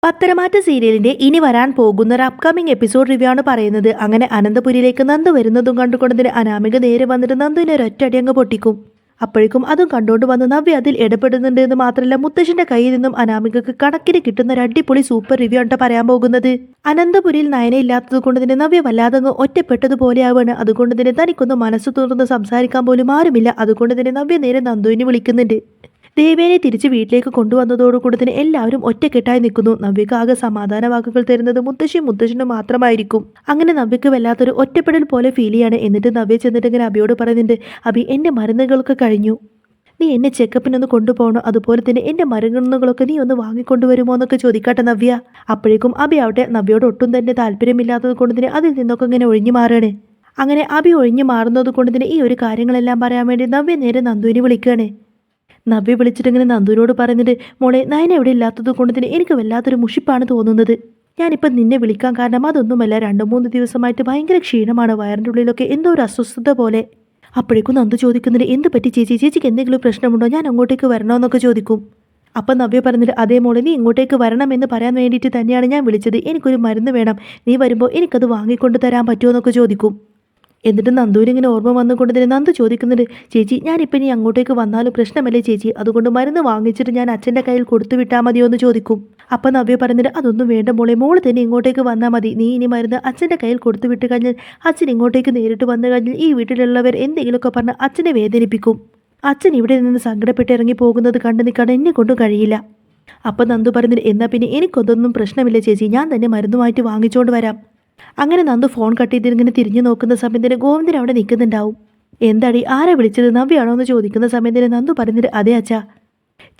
പത്തരമാറ്റ സീരിയലിന്റെ ഇനി വരാൻ പോകുന്ന ഒരു അപ്കമിംഗ് എപ്പിസോഡ് റിവ്യൂ ആണ് പറയുന്നത്. അങ്ങനെ അനന്തപുരിയിലേക്ക് നന്ദു വരുന്നതും കണ്ടുകൊണ്ടതിന് അനാമിക നേരെ വന്നിട്ട് നന്ദുവിനെ ഒരൊറ്റടി അങ്ങ് പൊട്ടിക്കും. അപ്പോഴേക്കും അതും കണ്ടുകൊണ്ട് വന്ന് നവ്യ അതിൽ ഇടപെടുന്നുണ്ട് എന്ന് മാത്രമല്ല മുത്തശ്ശന്റെ കയ്യിൽ നിന്നും അനാമികക്ക് കണക്കിന് കിട്ടുന്ന ഒരു അടിപൊളി സൂപ്പർ റിവ്യൂ ആണ് പറയാൻ പോകുന്നത്. അനന്തപുരിയിൽ നയന ഇല്ലാത്തത് കൊണ്ട് തന്നെ നവ്യ വല്ലാതെ അങ്ങ് ഒറ്റപ്പെട്ടതുപോലെയാവാണ്. അതുകൊണ്ട് തന്നെ തനിക്കൊന്ന് മനസ്സ് തുറന്ന് സംസാരിക്കാൻ പോലും ആരുമില്ല. അതുകൊണ്ട് തന്നെ നവ്യ നേരെ നന്ദുവിനെ വിളിക്കുന്നുണ്ട്. ദേവേനെ തിരിച്ച് വീട്ടിലേക്ക് കൊണ്ടുവന്നതോടുകൂടി തന്നെ എല്ലാവരും ഒറ്റക്കെട്ടായി നിൽക്കുന്നു. നവ്യക്ക് ആകെ സമാധാന വാക്കുകൾ തരുന്നത് മുത്തശ്ശനും മാത്രമായിരിക്കും. അങ്ങനെ നവ്യക്ക് വല്ലാത്തൊരു ഒറ്റപ്പെടൽ പോലെ ഫീൽ ചെയ്യാണ്. എന്നിട്ട് നവ്യ ചെന്നിട്ട് ഇങ്ങനെ അബിയോട് പറയുന്നുണ്ട്, അബി എൻ്റെ മരുന്നുകളൊക്കെ കഴിഞ്ഞു, നീ എന്നെ ചെക്കപ്പിനൊന്ന് കൊണ്ടുപോകണോ, അതുപോലെ തന്നെ എൻ്റെ മരുന്നുകളൊക്കെ നീ ഒന്ന് വാങ്ങിക്കൊണ്ടുവരുമോ എന്നൊക്കെ ചോദിക്കട്ടെ നവ്യ. അപ്പോഴേക്കും അബി ആവട്ടെ നവ്യയോട് ഒട്ടും തന്നെ താല്പര്യമില്ലാത്തത് കൊണ്ട് തന്നെ അതിൽ നിന്നൊക്കെ ഇങ്ങനെ ഒഴിഞ്ഞു മാറുകയാണ്. അങ്ങനെ അബി ഒഴിഞ്ഞു മാറുന്നത് കൊണ്ട് തന്നെ ഈ ഒരു കാര്യങ്ങളെല്ലാം പറയാൻ വേണ്ടി നവ്യ നേരെ നന്ദുവിനെ വിളിക്കുകയാണ്. നവ്യ വിളിച്ചിട്ടിങ്ങനെ നന്ദുവിനോട് പറയുന്നുണ്ട്, മോളെ നയന എവിടെ ഇല്ലാത്തത് കൊണ്ട് തന്നെ എനിക്ക് വല്ലാത്തൊരു മുഷിപ്പാണ് തോന്നുന്നത്. ഞാനിപ്പം നിന്നെ വിളിക്കാൻ കാരണം അതൊന്നുമല്ല, 2-3 ദിവസമായിട്ട് ഭയങ്കര ക്ഷീണമാണ്, വയറിൻ്റെ ഉള്ളിലൊക്കെ എന്തോ ഒരു അസ്വസ്ഥത പോലെ. അപ്പോഴേക്കും നന്ദു ചോദിക്കുന്നുണ്ട്, എന്ത് പറ്റി ചേച്ചിക്ക് എന്തെങ്കിലും പ്രശ്നമുണ്ടോ, ഞാൻ അങ്ങോട്ടേക്ക് വരണമെന്നൊക്കെ ചോദിക്കും. അപ്പം നവ്യ പറഞ്ഞിട്ട്, അതേ മോളെ നീ ഇങ്ങോട്ടേക്ക് വരണമെന്ന് പറയാൻ വേണ്ടിയിട്ട് തന്നെയാണ് ഞാൻ വിളിച്ചത്, എനിക്കൊരു മരുന്ന് വേണം, നീ വരുമ്പോൾ എനിക്കത് വാങ്ങിക്കൊണ്ട് തരാൻ പറ്റുമോ എന്നൊക്കെ ചോദിക്കും. എന്നിട്ട് നന്ദുവിനിങ്ങനെ ഓർമ്മ വന്നുകൊണ്ട് തന്നെ നന്ദു ചോദിക്കുന്നുണ്ട്, ചേച്ചി ഞാനിപ്പോൾ ഇനി അങ്ങോട്ടേക്ക് വന്നാലും പ്രശ്നമല്ലേ ചേച്ചി, അതുകൊണ്ട് മരുന്ന് വാങ്ങിച്ചിട്ട് ഞാൻ അച്ഛൻ്റെ കയ്യിൽ കൊടുത്തു വിട്ടാൽ മതിയോ എന്ന് ചോദിക്കും. അപ്പം നവ്യ പറയുന്നുണ്ട്, അതൊന്നും വേണ്ട മോളെ, മോള് തന്നെ ഇങ്ങോട്ടേക്ക് വന്നാൽ മതി, നീ ഇനി മരുന്ന് അച്ഛൻ്റെ കയ്യിൽ കൊടുത്തു വിട്ട് കഴിഞ്ഞാൽ അച്ഛൻ ഇങ്ങോട്ടേക്ക് നേരിട്ട് വന്നു കഴിഞ്ഞാൽ ഈ വീട്ടിലുള്ളവർ എന്തെങ്കിലുമൊക്കെ പറഞ്ഞ് അച്ഛനെ വേദനിപ്പിക്കും. അച്ഛൻ ഇവിടെ നിന്ന് സങ്കടപ്പെട്ട് ഇറങ്ങി പോകുന്നത് കണ്ടു നിൽക്കാൻ എന്നെ കൊണ്ടും കഴിയില്ല. അപ്പം നന്ദു പറയുന്നുണ്ട്, എന്നാൽ പിന്നെ എനിക്കൊതൊന്നും പ്രശ്നമില്ല ചേച്ചി, ഞാൻ തന്നെ മരുന്നുമായിട്ട് വാങ്ങിച്ചുകൊണ്ട് വരാം. അങ്ങനെ നന്ദു ഫോൺ കട്ട് ചെയ്തിങ്ങനെ തിരിഞ്ഞു നോക്കുന്ന സമയത്തിന് ഗോവിന്ദൻ അവിടെ നിൽക്കുന്നുണ്ടാവും. എന്താടി ആരെ വിളിച്ചത്, നവ്യാണോ എന്ന് ചോദിക്കുന്ന സമയത്തിന് നന്ദു പറയുന്നത്, അതെ അച്ഛാ,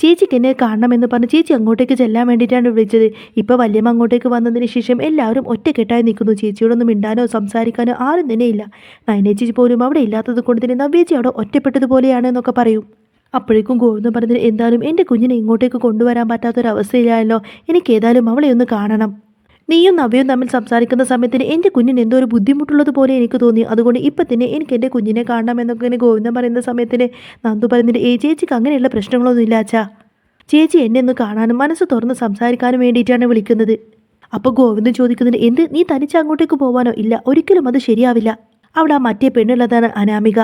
ചേച്ചിക്ക് എന്നെ കാണണമെന്ന് പറഞ്ഞ് ചേച്ചി അങ്ങോട്ടേക്ക് ചെല്ലാൻ വേണ്ടിയിട്ടാണ് വിളിച്ചത്. ഇപ്പോൾ വല്യമ്മ അങ്ങോട്ടേക്ക് വന്നതിന് ശേഷം എല്ലാവരും ഒറ്റക്കെട്ടായി നിൽക്കുന്നു, ചേച്ചിയോടൊന്നും മിണ്ടാനോ സംസാരിക്കാനോ ആരും തന്നെ ഇല്ല. നയനേച്ചി പോലും അവിടെ ഇല്ലാത്തത് കൊണ്ട് തന്നെ നവ്യേച്ചി അവിടെ ഒറ്റപ്പെട്ടതുപോലെയാണ് എന്നൊക്കെ പറയും. അപ്പോഴേക്കും ഗോവിന്ദൻ പറഞ്ഞത്, എന്തായാലും എൻ്റെ കുഞ്ഞിനെ ഇങ്ങോട്ടേക്ക് കൊണ്ടുവരാൻ പറ്റാത്തൊരവസ്ഥയിലായല്ലോ, എനിക്ക് ഏതായാലും അവളെ ഒന്ന് കാണണം. നീയും നവ്യയും തമ്മിൽ സംസാരിക്കുന്ന സമയത്തിന് എൻ്റെ കുഞ്ഞിന് എന്തോ ഒരു ബുദ്ധിമുട്ടുള്ളത് പോലെ എനിക്ക് തോന്നി, അതുകൊണ്ട് ഇപ്പം തന്നെ എനിക്ക് എൻ്റെ കുഞ്ഞിനെ കാണണം എന്നൊക്കെ ഇങ്ങനെ ഗോവിന്ദൻ പറയുന്ന സമയത്തിന് നന്ദു പറയുന്നുണ്ട്, ചേച്ചിക്ക് അങ്ങനെയുള്ള പ്രശ്നങ്ങളൊന്നും ഇല്ല അച്ഛാ, ചേച്ചി എന്നെ ഒന്ന് കാണാനും മനസ്സ് തുറന്ന് സംസാരിക്കാനും വേണ്ടിയിട്ടാണ് വിളിക്കുന്നത്. അപ്പോൾ ഗോവിന്ദൻ ചോദിക്കുന്നുണ്ട്, എന്ത് നീ തനിച്ച് അങ്ങോട്ടേക്ക് പോവാനോ? ഇല്ല, ഒരിക്കലും അത് ശരിയാവില്ല, അവിടെ ആ മറ്റേ പെണ്ണുള്ളതാണ് അനാമിക,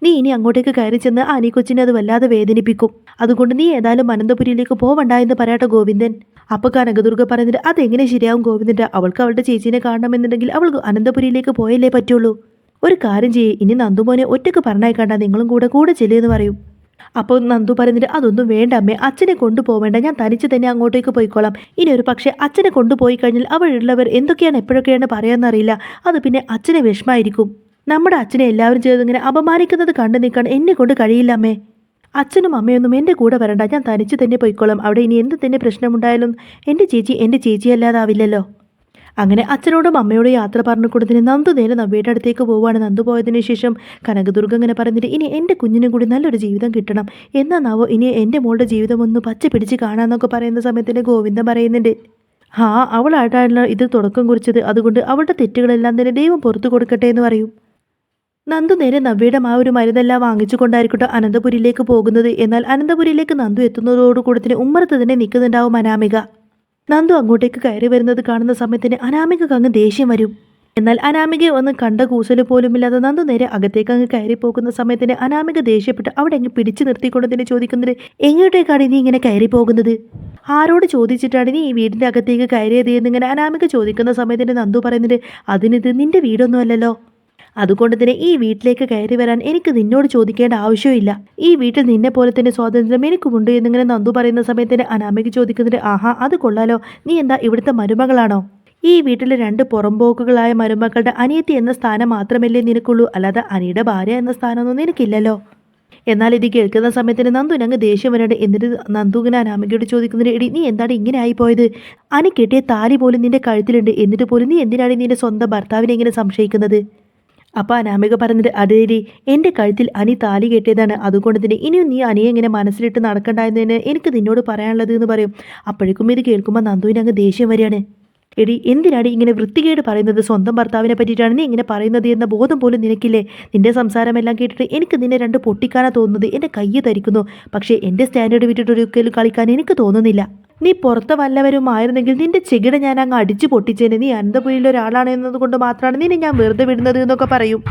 നീ ഇനി അങ്ങോട്ടേക്ക് കയറി ചെന്ന് ആനി കൊച്ചിനെ അത് വല്ലാതെ വേദനിപ്പിക്കും, അതുകൊണ്ട് നീ ഏതായാലും അനന്തപുരിയിലേക്ക് പോവണ്ട എന്ന് പറയാട്ടെ ഗോവിന്ദൻ. അപ്പോൾ കനകദുർഗ പറയുന്നത്, അതെങ്ങനെ ശരിയാവും ഗോവിന്ദൻ്റെ, അവൾക്ക് അവളുടെ ചേച്ചീനെ കാണണമെന്നുണ്ടെങ്കിൽ അവൾ അനന്തപുരിയിലേക്ക് പോയല്ലേ പറ്റുള്ളൂ. ഒരു കാര്യം ചെയ്യേ, ഇനി നന്ദുമോനെ ഒറ്റയ്ക്ക് പറഞ്ഞേക്കണ്ട, നിങ്ങളും കൂടെ ചെല്ലുമെന്ന് പറയും. അപ്പോൾ നന്ദു പറയുന്നത്, അതൊന്നും വേണ്ട അമ്മേ, അച്ഛനെ കൊണ്ടുപോവേണ്ട, ഞാൻ തനിച്ച് തന്നെ അങ്ങോട്ടേക്ക് പോയിക്കോളാം. ഇനി ഒരു പക്ഷേ അച്ഛനെ കൊണ്ടുപോയി കഴിഞ്ഞാൽ അവളുള്ളവർ എന്തൊക്കെയാണ് എപ്പോഴൊക്കെയാണ് പറയാമെന്നറിയില്ല, അത് പിന്നെ അച്ഛനെ വിഷമായിരിക്കും. നമ്മുടെ അച്ഛനെ എല്ലാവരും ചേർന്ന് ഇങ്ങനെ അപമാനിക്കുന്നത് കണ്ടു നിൽക്കാൻ എന്നെ കൊണ്ട് കഴിയില്ല അമ്മേ. അച്ഛനും അമ്മയൊന്നും എൻ്റെ കൂടെ വരണ്ട, ഞാൻ തനിച്ച് തന്നെ പോയിക്കോളാം, അവിടെ ഇനി എന്ത് തന്നെ പ്രശ്നമുണ്ടായാലും എൻ്റെ ചേച്ചി അല്ലാതാവില്ലല്ലോ. അങ്ങനെ അച്ഛനോടും അമ്മയോടും യാത്ര പറഞ്ഞു കൊടുത്തിന് നന്ദു നേരെ നവ്യയുടെ അടുത്തേക്ക് പോവുകയാണ്. നന്ദു പോയതിന് ശേഷം കനകദുർഗ ഇങ്ങനെ പറഞ്ഞിട്ട്, ഇനി എൻ്റെ കുഞ്ഞിനും കൂടി നല്ലൊരു ജീവിതം കിട്ടണം, എന്നാവോ ഇനി എൻ്റെ മോളുടെ ജീവിതം ഒന്ന് പച്ച പിടിച്ച് കാണാമെന്നൊക്കെ പറയുന്ന സമയത്തിന് ഗോവിന്ദൻ പറയുന്നുണ്ട്, അവളായിട്ടാണല്ലോ ഇത് തുടക്കം കുറിച്ചത്, അതുകൊണ്ട് അവളുടെ തെറ്റുകളെല്ലാം തന്നെ ദൈവം പുറത്തു കൊടുക്കട്ടെ എന്ന് പറയും. നന്ദു നേരെ നവ്യയുടെ ആ ഒരു മരുന്നെല്ലാം വാങ്ങിച്ചു കൊണ്ടായിരിക്കട്ടെ അനന്തപുരിയിലേക്ക് പോകുന്നത്. എന്നാൽ അനന്തപുരിയിലേക്ക് നന്ദു എത്തുന്നതോടുകൂടി തന്നെ ഉമ്മറത്ത് തന്നെ നിൽക്കുന്നുണ്ടാവും അനാമിക. നന്ദു അങ്ങോട്ടേക്ക് കയറി വരുന്നത് കാണുന്ന സമയത്തിന് അനാമികക്ക് അങ്ങ് ദേഷ്യം വരും. എന്നാൽ അനാമികയെ ഒന്ന് കണ്ട കൂസല് പോലുമില്ലാതെ നന്ദു നേരെ അകത്തേക്ക് അങ്ങ് കയറി പോകുന്ന സമയത്തിന് അനാമിക ദേഷ്യപ്പെട്ട് അവിടെ അങ്ങ് പിടിച്ചു നിർത്തിക്കൊണ്ട് തന്നെ ചോദിക്കുന്നത്, എങ്ങോട്ടേക്കാണ് നീ ഇങ്ങനെ കയറി പോകുന്നത്, ആരോട് ചോദിച്ചിട്ടാണ് നീ ഈ വീടിൻ്റെ അകത്തേക്ക് കയറിയത് എന്നിങ്ങനെ അനാമിക ചോദിക്കുന്ന സമയത്തിന് നന്ദു പറയുന്നത്, അതിനിത് നിന്റെ വീടൊന്നും അല്ലല്ലോ, അതുകൊണ്ട് തന്നെ ഈ വീട്ടിലേക്ക് കയറി വരാൻ എനിക്ക് നിന്നോട് ചോദിക്കേണ്ട ആവശ്യമില്ല, ഈ വീട്ടിൽ നിന്നെ പോലെ തന്നെ സ്വാതന്ത്ര്യം എനിക്കുമുണ്ട് എന്നിങ്ങനെ നന്ദു പറയുന്ന സമയത്തിന് അനാമിക ചോദിക്കുന്നത്, ആഹാ അത് കൊള്ളാലോ, നീ എന്താ ഇവിടുത്തെ മരുമകളാണോ, ഈ വീട്ടിലെ 2 പുറംപോക്കുകളായ മരുമക്കളുടെ അനിയത്തി എന്ന സ്ഥാനം മാത്രമല്ലേ നിനക്കുള്ളൂ, അല്ലാതെ അനിയുടെ ഭാര്യ എന്ന സ്ഥാനമൊന്നും നിനക്കില്ലല്ലോ. എന്നാൽ ഇത് കേൾക്കുന്ന സമയത്തിന് നന്ദുവിന് അങ്ങ് ദേഷ്യം വരണ്ട്. എന്നിട്ട് നന്ദു ഇങ്ങനെ അനാമികയോട് ചോദിക്കുന്നത്, എടി നീ എന്താണ് ഇങ്ങനെ ആയിപ്പോയത്, അനി കെട്ടിയ താലി പോലും നിന്റെ കഴുത്തിലുണ്ട്, എന്നിട്ട് പോലും നീ എന്തിനാണ് നിന്റെ സ്വന്തം ഭർത്താവിനെ ഇങ്ങനെ സംശയിക്കുന്നത്. അപ്പോൾ അനാമിക പറഞ്ഞത്, അതേരി എൻ്റെ കഴുത്തിൽ അനി താലി കെട്ടിയതാണ്, അതുകൊണ്ട് തന്നെ ഇനിയും നീ അനിയെ ഇങ്ങനെ മനസ്സിലിട്ട് നടക്കണ്ടായെന്ന് എനിക്ക് നിന്നോട് പറയാനുള്ളത് എന്ന് പറയും. അപ്പോഴേക്കും ഇത് കേൾക്കുമ്പോൾ നന്ദുവിന് അങ്ങ് ദേഷ്യം വരികയാണ്. എടി എന്തിനാണ് ഇങ്ങനെ വൃത്തികേട് പറയുന്നത്, സ്വന്തം ഭർത്താവിനെ പറ്റിയിട്ടാണ് നീ ഇങ്ങനെ പറയുന്നത് എന്ന ബോധം പോലും നിനക്കില്ലേ, നിന്റെ സംസാരമെല്ലാം കേട്ടിട്ട് എനിക്ക് നിന്നെ 2 പൊട്ടിക്കാനാണ് തോന്നുന്നത്, എൻ്റെ കയ്യ് ധരിക്കുന്നു, പക്ഷേ എൻ്റെ സ്റ്റാൻഡേർഡ് വിട്ടിട്ട് ഒരിക്കലും കളിക്കാൻ എനിക്ക് തോന്നുന്നില്ല. നീ പുറത്തെ വല്ലവരുമായിരുന്നെങ്കിൽ നിന്റെ ചെകിട ഞാൻ അങ്ങ് അടിച്ചു പൊട്ടിച്ചേനെ. നീ അനന്തപുരിയിൽ ഒരാളാണ് എന്നതുകൊണ്ട് മാത്രമാണ് നിന്നെ ഞാൻ വെറുതെ വിടുന്നത് എന്നൊക്കെ പറയും.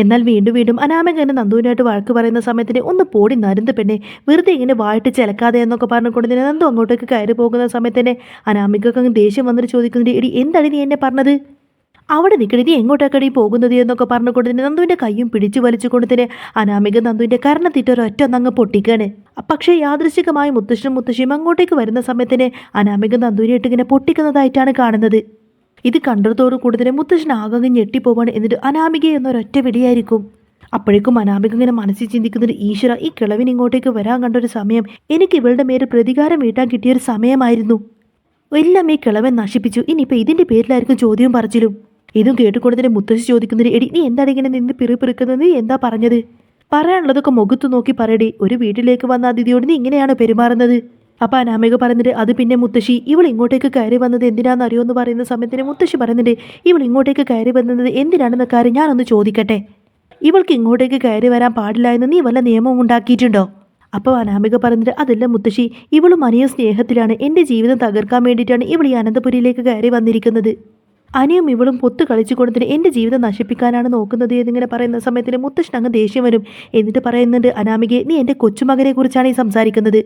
എന്നാൽ വീണ്ടും വീണ്ടും അനാമിക ഇങ്ങനെ നന്ദുവിനായിട്ട് വഴക്ക് പറയുന്ന സമയത്തിന് ഒന്ന് പോടി നരുന്ന് പെണ്ണെ, വെറുതെ ഇങ്ങനെ വായിട്ട് ചിലക്കാതെ എന്നൊക്കെ പറഞ്ഞുകൊണ്ട് തന്നെ നന്ദു അങ്ങോട്ടേക്ക് കയറി പോകുന്ന സമയത്ത് തന്നെ അനാമികക്ക് അങ്ങ് ദേഷ്യം വന്നിട്ട് ചോദിക്കുന്നുണ്ട്, എടി എന്താണ് നീ എന്നെ പറഞ്ഞത്? അവിടെ നിൽക്കണി, നീ എങ്ങോട്ടേക്കടി പോകുന്നത് എന്നൊക്കെ പറഞ്ഞുകൊണ്ട് തന്നെ നന്ദുവിൻ്റെ കയ്യും പിടിച്ചു വലിച്ചുകൊണ്ട് തന്നെ അനാമിക നന്ദുവിൻ്റെ കരണത്തിട്ട് ഒരൊറ്റ ഒന്നങ്ങ് പൊട്ടിക്കാണ്. പക്ഷേ യാദൃശ്ചികമായി മുത്തശ്ശനും മുത്തശ്ശിയും അങ്ങോട്ടേക്ക് വരുന്ന സമയത്തിന് അനാമിക നന്ദുവിനെ ഇട്ട് ഇങ്ങനെ പൊട്ടിക്കുന്നതായിട്ടാണ് കാണുന്നത്. ഇത് കണ്ടതോടു കൂടി തന്നെ മുത്തശ്ശൻ ആകെ ഞെട്ടിപ്പോവാണ്. എന്നിട്ട് അനാമിക എന്നൊരൊറ്റ വെടിയായിരിക്കും. അപ്പോഴേക്കും അനാമിക ഇങ്ങനെ മനസ്സിൽ ചിന്തിക്കുന്നുണ്ട്, ഈശ്വര, ഈ കിളവിന് ഇങ്ങോട്ടേക്ക് വരാൻ കണ്ടൊരു സമയം എനിക്ക് ഇവളുടെ മേൽ പ്രതികാരം വീട്ടാൻ കിട്ടിയൊരു സമയമായിരുന്നു. എല്ലാം ഈ കിളവൻ നശിപ്പിച്ചു. ഇനിയിപ്പോൾ ഇതിൻ്റെ പേരിലായിരിക്കും ചോദ്യവും പറച്ചിലും. ഇതും കേട്ടുകൊണ്ട് തന്നെ മുത്തശ്ശി ചോദിക്കുന്നത്, എടി നീ എന്താണ് ഇങ്ങനെ നിന്ന് പിറുപിറുക്കുന്നത്? നീ എന്താ പറഞ്ഞത്? പറയാനുള്ളതൊക്കെ മുഖത്ത് നോക്കി പറയടി. ഒരു വീട്ടിലേക്ക് വന്ന അതിഥിയോട് നീ ഇങ്ങനെയാണ് പെരുമാറുന്നത്. അപ്പം അനാമിക പറയുന്നുണ്ട്, അത് പിന്നെ മുത്തശ്ശി, ഇവൾ ഇങ്ങോട്ടേക്ക് കയറി വന്നത് എന്തിനാണെന്ന് അറിയുമെന്ന് പറയുന്ന സമയത്തിന് മുത്തശ്ശി പറയുന്നുണ്ട്, ഇവൾ ഇങ്ങോട്ടേക്ക് കയറി വന്നത് എന്തിനാണെന്ന കാര്യം ഞാനൊന്ന് ചോദിക്കട്ടെ. ഇവൾക്ക് ഇങ്ങോട്ടേക്ക് കയറി വരാൻ പാടില്ല എന്ന് നീ വല്ല നിയമം ഉണ്ടാക്കിയിട്ടുണ്ടോ? അപ്പോൾ അനാമിക പറഞ്ഞിട്ട്, അതല്ല മുത്തശ്ശി, ഇവളും അനിയും സ്നേഹത്തിലാണ്. എൻ്റെ ജീവിതം തകർക്കാൻ വേണ്ടിയിട്ടാണ് ഇവൾ ഈ അനന്തപുരിയിലേക്ക് കയറി വന്നിരിക്കുന്നത്. അനിയും ഇവളും പൊത്ത് കളിച്ചു കൊടുത്തിട്ട് എൻ്റെ ജീവിതം നശിപ്പിക്കാനാണ് നോക്കുന്നത് എന്നിങ്ങനെ പറയുന്ന സമയത്തിന് മുത്തശ്ശൻ അങ്ങ് ദേഷ്യം വരും. എന്നിട്ട് പറയുന്നുണ്ട്, അനാമികയെ, നീ എൻ്റെ കൊച്ചുമകനെ കുറിച്ചാണ് ഈ സംസാരിക്കുന്നത്.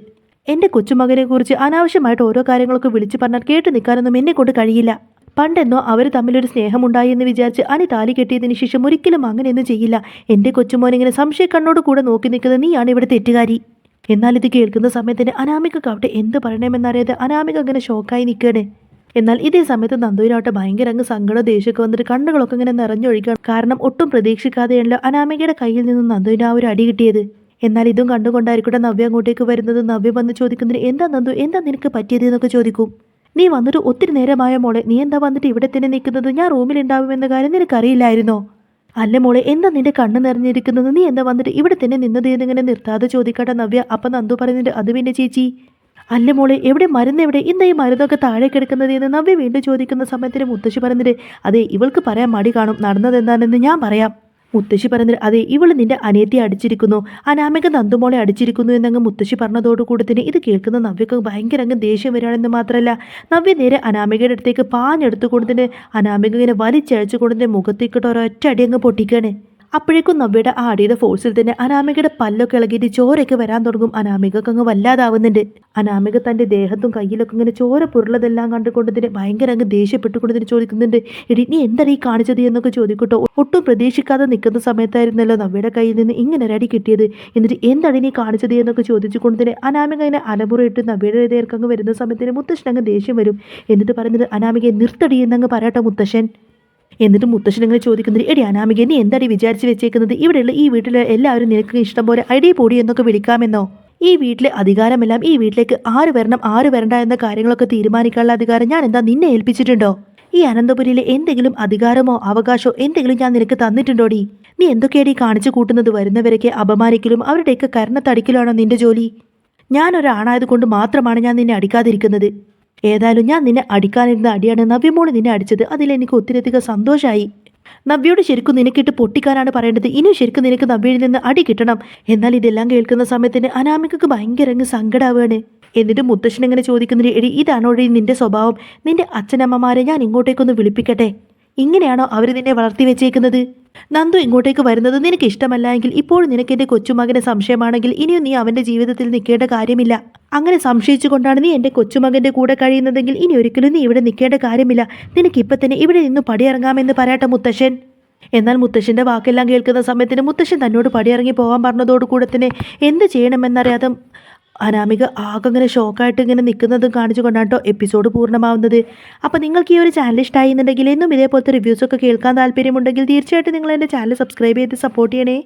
എൻ്റെ കൊച്ചുമകനെ കുറിച്ച് അനാവശ്യമായിട്ട് ഓരോ കാര്യങ്ങളൊക്കെ വിളിച്ചു പറഞ്ഞാൽ കേട്ടു നിൽക്കാനൊന്നും എന്നെ കൊണ്ട് കഴിയില്ല. പണ്ടെന്നോ അവർ തമ്മിലൊരു സ്നേഹമുണ്ടായി എന്ന് വിചാരിച്ച് അനി താലി കെട്ടിയതിന് ശേഷം ഒരിക്കലും അങ്ങനെയൊന്നും ചെയ്യില്ല. എൻ്റെ കൊച്ചുമോനിങ്ങനെ സംശയക്കണ്ണോട് കൂടെ നോക്കി നിൽക്കുന്നത് നീയാണ് ഇവിടെ തെറ്റുകാരി. എന്നാൽ ഇത് കേൾക്കുന്ന സമയത്തിന് അനാമികക്കാവട്ടെ എന്ത് പറയണമെന്നറിയാതെ അനാമിക അങ്ങനെ ഷോക്കായി നിൽക്കുകയാണ്. എന്നാൽ ഇതേ സമയത്ത് നന്ദുവിനാവട്ടെ ഭയങ്കര അങ്ങ് സങ്കടം ദേഷ്യമൊക്കെ വന്നിട്ട് കണ്ണുകളൊക്കെ ഇങ്ങനെ നിറഞ്ഞൊഴിക്കുകയാണ്. കാരണം ഒട്ടും പ്രതീക്ഷിക്കാതെയല്ലോ അനാമികയുടെ കയ്യിൽ നിന്ന് നന്ദുവിന് ആ ഒരു അടി കിട്ടിയത്. എന്നാൽ ഇതും കണ്ടുകൊണ്ടായിരിക്കട്ടെ നവ്യ അങ്ങോട്ടേക്ക് വരുന്നത്. നവ്യ വന്ന് ചോദിക്കുന്നതിന്, എന്താ നന്ദു, എന്താ നിനക്ക് പറ്റിയത് എന്നൊക്കെ ചോദിക്കും. നീ വന്നിട്ട് ഒത്തിരി നേരമായ മോളെ, നീ എന്താ വന്നിട്ട് ഇവിടെ തന്നെ നിൽക്കുന്നത്? ഞാൻ റൂമിലുണ്ടാവുമെന്ന കാര്യം നിനക്കറിയില്ലായിരുന്നോ? അല്ല മോളെ, എന്താ നിന്റെ കണ്ണ് നിറഞ്ഞിരിക്കുന്നത്? നീ എന്താ വന്നിട്ട് ഇവിടെ തന്നെ നിന്നത് എന്നിങ്ങനെ നിർത്താതെ ചോദിക്കട്ടെ നവ്യ. അപ്പം നന്ദു പറയുന്നുണ്ട്, അത് പിന്നെ ചേച്ചി, അല്ല മോളെ, എവിടെ മരുന്ന്, എവിടെ എന്താ ഈ മരുന്നൊക്കെ താഴെ കിടക്കുന്നത് എന്ന് നവ്യ വീണ്ടും ചോദിക്കുന്ന സമയത്തിന് മുത്തശ്ശി പറഞ്ഞിട്ട്, അതെ, ഇവൾക്ക് പറയാൻ മടി കാണും, നടന്നത് എന്താണെന്ന് ഞാൻ പറയാം. മുത്തശ്ശി പറഞ്ഞിട്ട്, അതെ, ഇവൾ നിന്റെ അനിയത്തിയെ അടിച്ചിരിക്കുന്നു, അനാമിക നന്ദുമോളെ അടിച്ചിരിക്കുന്നു എന്നങ്ങ് മുത്തശ്ശി പറഞ്ഞതോടുകൂടി തന്നെ ഇത് കേൾക്കുന്ന നവ്യക്ക് ഭയങ്കര അങ്ങ് ദേഷ്യം വരികയാണെന്ന് മാത്രമല്ല നവ്യ നേരെ അനാമികയുടെ അടുത്തേക്ക് പാഞ്ഞെടുത്തുകൊണ്ട് തന്നെ അനാമിക ഇങ്ങനെ വലിച്ചഴച്ചുകൊണ്ട് തന്നെ മുഖത്തേക്കിട്ട് ഒരൊറ്റ അടി അങ്ങ് പൊട്ടിക്കുകയാണ്. അപ്പോഴേക്കും നവ്യയുടെ ആ അടിയുടെ ഫോഴ്സിൽ തന്നെ അനാമികയുടെ പല്ലൊക്കെ ഇളകിയിട്ട് ചോരയൊക്കെ വരാൻ തുടങ്ങും. അനാമികക്ക് അങ്ങ് വല്ലാതാവുന്നുണ്ട്. അനാമിക തൻ്റെ ദേഹത്തും കയ്യിലൊക്കെ ഇങ്ങനെ ചോര പുരളതെല്ലാം കണ്ടുകൊണ്ട് തന്നെ ഭയങ്കര അങ്ങ് ദേഷ്യപ്പെട്ടുകൊണ്ട് തന്നെ ചോദിക്കുന്നുണ്ട്, എടി നീ എന്താണ് ഈ കാണിച്ചത് എന്നൊക്കെ ചോദിക്കട്ടോ. ഒട്ടും പ്രതീക്ഷിക്കാതെ നിൽക്കുന്ന സമയത്തായിരുന്നല്ലോ നവ്യയുടെ കയ്യിൽ നിന്ന് ഇങ്ങനെ ഒരു അടി കിട്ടിയത്. എന്നിട്ട് എന്താണ് നീ കാണിച്ചത് എന്നൊക്കെ ചോദിച്ചുകൊണ്ട് തന്നെ അനാമിക ഇങ്ങനെ അലമുറയിട്ട് നവ്യയുടെ നേർക്കങ്ങ് വരുന്ന സമയത്തിന് മുത്തശ്ശൻ അങ്ങ് ദേഷ്യം വരും. എന്നിട്ട് പറയുന്നത്, അനാമികയെ നിർത്തടി എന്നങ്ങ് പറയട്ടെ മുത്തശ്ശൻ. എന്നിട്ട് മുത്തശ്ശൻ ഇങ്ങനെ ചോദിക്കുന്നത്, എടി അനാമിക, നീ എന്താടി വിചാരിച്ച് വെച്ചേക്കുന്നത്? ഇവിടെയുള്ള ഈ വീട്ടിലെ എല്ലാവരും നിനക്ക് ഇഷ്ടം പോലെ അടി പൊടി എന്നൊക്കെ വിളിക്കാമെന്നോ? ഈ വീട്ടിലെ അധികാരമെല്ലാം ഈ വീട്ടിലേക്ക് ആര് വരണം ആര് വരണ്ട എന്ന കാര്യങ്ങളൊക്കെ തീരുമാനിക്കാനുള്ള അധികാരം ഞാൻ എന്താ നിന്നെ ഏൽപ്പിച്ചിട്ടുണ്ടോ? ഈ അനന്തപുരിയിലെ എന്തെങ്കിലും അധികാരമോ അവകാശമോ എന്തെങ്കിലും ഞാൻ നിനക്ക് തന്നിട്ടുണ്ടോടി? നീ എന്തൊക്കെയാടി കാണിച്ചു കൂട്ടുന്നത്? വരുന്നവരൊക്കെ അപമാനിക്കലും അവരുടെയൊക്കെ കരണത്തടിക്കലാണോ നിന്റെ ജോലി? ഞാനൊരാണായതുകൊണ്ട് മാത്രമാണ് ഞാൻ നിന്നെ അടിക്കാതിരിക്കുന്നത്. ഏതായാലും ഞാൻ നിന്നെ അടിക്കാനിരുന്ന അടിയാണ് നവ്യമോള് നിന്നെ അടിച്ചത്. അതിലെനിക്ക് ഒത്തിരിയധികം സന്തോഷമായി. നവ്യോട് ശരിക്കും നിനക്കിട്ട് പൊട്ടിക്കാനാണ് പറയേണ്ടത്. ഇനിയും ശരിക്കും നിനക്ക് നവ്യയിൽ നിന്ന് അടി കിട്ടണം. എന്നാൽ ഇതെല്ലാം കേൾക്കുന്ന സമയത്തിന് അനാമികക്ക് ഭയങ്കര അങ്ങ് സങ്കടാവുകയാണ്. എന്നിട്ട് മുത്തശ്ശൻ ഇങ്ങനെ ചോദിക്കുന്നത്, എടി ഇതാണോ നിന്റെ സ്വഭാവം? നിന്റെ അച്ഛനമ്മമാരെ ഞാൻ ഇങ്ങോട്ടേക്കൊന്ന് വിളിപ്പിക്കട്ടെ? ഇങ്ങനെയാണോ അവർ നിന്നെ വളർത്തി വെച്ചേക്കുന്നത്? നന്ദു ഇങ്ങോട്ടേക്ക് വരുന്നത് നിനക്ക് ഇഷ്ടമല്ല എങ്കിൽ ഇപ്പോഴും നിനക്ക് എൻ്റെ കൊച്ചുമകനെ സംശയമാണെങ്കിൽ ഇനിയും നീ അവൻ്റെ ജീവിതത്തിൽ നിൽക്കേണ്ട കാര്യമില്ല. അങ്ങനെ സംശയിച്ചുകൊണ്ടാണ് നീ എൻ്റെ കൊച്ചുമകൻ്റെ കൂടെ കഴിയുന്നതെങ്കിൽ ഇനി ഒരിക്കലും നീ ഇവിടെ നിൽക്കേണ്ട കാര്യമില്ല. നിനക്കിപ്പം തന്നെ ഇവിടെ നിന്ന് പടിയിറങ്ങാമെന്ന് പറയട്ടെ മുത്തശ്ശൻ. എന്നാൽ മുത്തശ്ശൻ്റെ വാക്കെല്ലാം കേൾക്കുന്ന സമയത്തിന് മുത്തശ്ശൻ തന്നോട് പടിയിറങ്ങി പോകാൻ പറഞ്ഞതോടുകൂടെ തന്നെ എന്ത് ചെയ്യണമെന്നറിയാതെ അനാമിക ആകെ ഷോക്കായിട്ട് ഇങ്ങനെ നിൽക്കുന്നതും കാണിച്ചുകൊണ്ടാണ് കേട്ടോ എപ്പിസോഡ് പൂർണ്ണമാവുന്നത്. അപ്പോൾ നിങ്ങൾക്ക് ഈ ഒരു ചാനൽ ഇഷ്ടമായി എന്നുണ്ടെങ്കിൽ എന്നും ഇതേപോലത്തെ റിവ്യൂസൊക്കെ കേൾക്കാൻ താല്പര്യമുണ്ടെങ്കിൽ തീർച്ചയായിട്ടും നിങ്ങൾ എൻ്റെ ചാനൽ സബ്സ്ക്രൈബ് ചെയ്ത് സപ്പോർട്ട് ചെയ്യണേ.